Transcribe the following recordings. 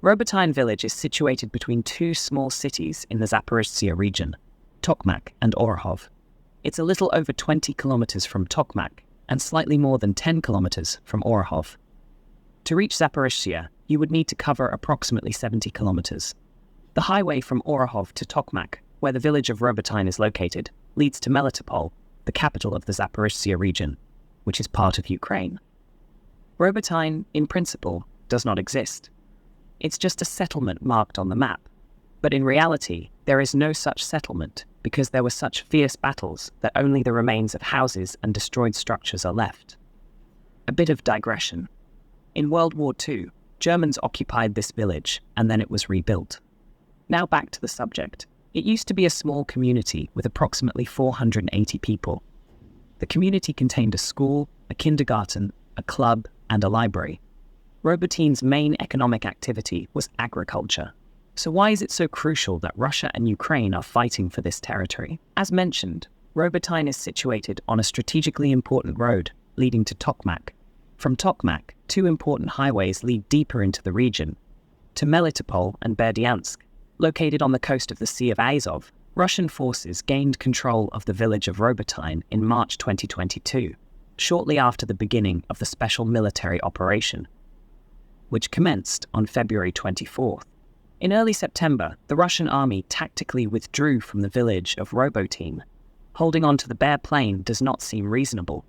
Robotyne village is situated between two small cities in the Zaporizhzhia region, Tokmak and Orahov. It's a little over 20 kilometers from Tokmak and slightly more than 10 kilometers from Orahov. To reach Zaporizhzhia, you would need to cover approximately 70 kilometers. The highway from Orahov to Tokmak, where the village of Robotyne is located, leads to Melitopol, the capital of the Zaporizhzhia region, which is part of Ukraine. Robotyne, in principle, does not exist. It's just a settlement marked on the map. But in reality, there is no such settlement because there were such fierce battles that only the remains of houses and destroyed structures are left. A bit of digression. In World War II, Germans occupied this village and then it was rebuilt. Now back to the subject. It used to be a small community with approximately 480 people. The community contained a school, a kindergarten, a club, and a library. Robotyne's main economic activity was agriculture. So why is it so crucial that Russia and Ukraine are fighting for this territory? As mentioned, Robotyne is situated on a strategically important road leading to Tokmak. From Tokmak, two important highways lead deeper into the region. To Melitopol and Berdyansk, located on the coast of the Sea of Azov, Russian forces gained control of the village of Robotyne in March 2022, shortly after the beginning of the special military operation, which commenced on February 24th. In early September, the Russian army tactically withdrew from the village of Robotyne. Holding on to the bare plain does not seem reasonable,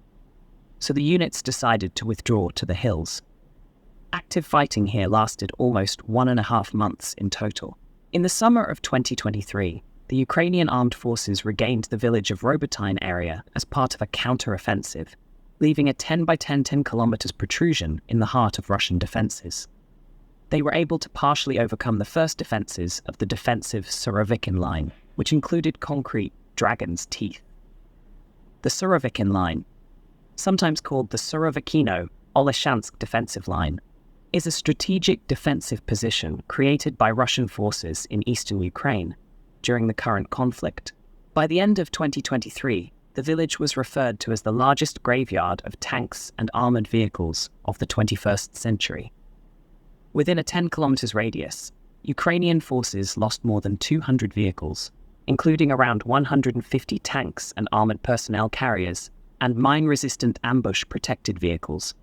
so the units decided to withdraw to the hills. Active fighting here lasted almost 1.5 months in total. In the summer of 2023, the Ukrainian armed forces regained the village of Robotyne area as part of a counteroffensive, leaving a 10 by 10 kilometers protrusion in the heart of Russian defenses. They were able to partially overcome the first defenses of the defensive Surovikin line, which included concrete dragon's teeth. The Surovikin line, sometimes called the Surovikino-Oleshansk defensive line, is a strategic defensive position created by Russian forces in eastern Ukraine during the current conflict. By the end of 2023, the village was referred to as the largest graveyard of tanks and armored vehicles of the 21st century. Within a 10 kilometers radius, Ukrainian forces lost more than 200 vehicles, including around 150 tanks and armored personnel carriers and mine-resistant ambush-protected vehicles.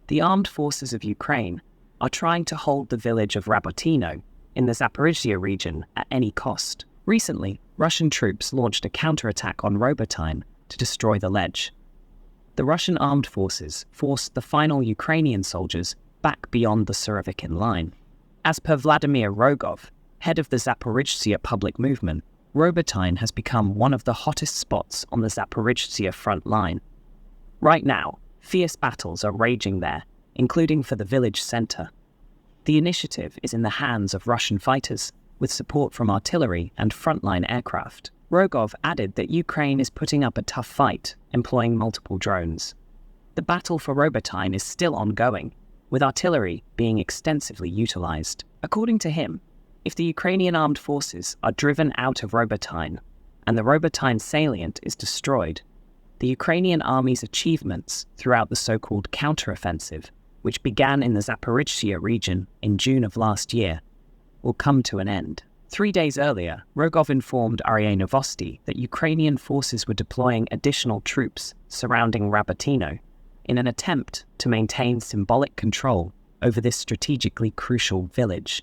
The armed forces of Ukraine are trying to hold the village of Robotyne in the Zaporizhzhia region at any cost. Recently, Russian troops launched a counterattack on Robotyne to destroy the ledge. The Russian armed forces forced the final Ukrainian soldiers back beyond the Surovikin line. As per Vladimir Rogov, head of the Zaporizhzhia public movement, Robotyne has become one of the hottest spots on the Zaporizhzhia front line. Right now, fierce battles are raging there, including for the village center. The initiative is in the hands of Russian fighters, with support from artillery and frontline aircraft. Rogov added that Ukraine is putting up a tough fight, employing multiple drones. The battle for Robotyne is still ongoing, with artillery being extensively utilized. According to him, if the Ukrainian armed forces are driven out of Robotyne and the Robotyne salient is destroyed, the Ukrainian army's achievements throughout the so-called counteroffensive, which began in the Zaporizhzhia region in June of last year, will come to an end. 3 days earlier, Rogov informed RIA Novosti that Ukrainian forces were deploying additional troops surrounding Robotyne in an attempt to maintain symbolic control over this strategically crucial village.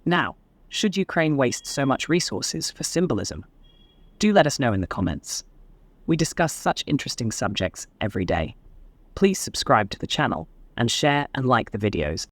Now, should Ukraine waste so much resources for symbolism? Do let us know in the comments. We discuss such interesting subjects every day. Please subscribe to the channel and share and like the videos.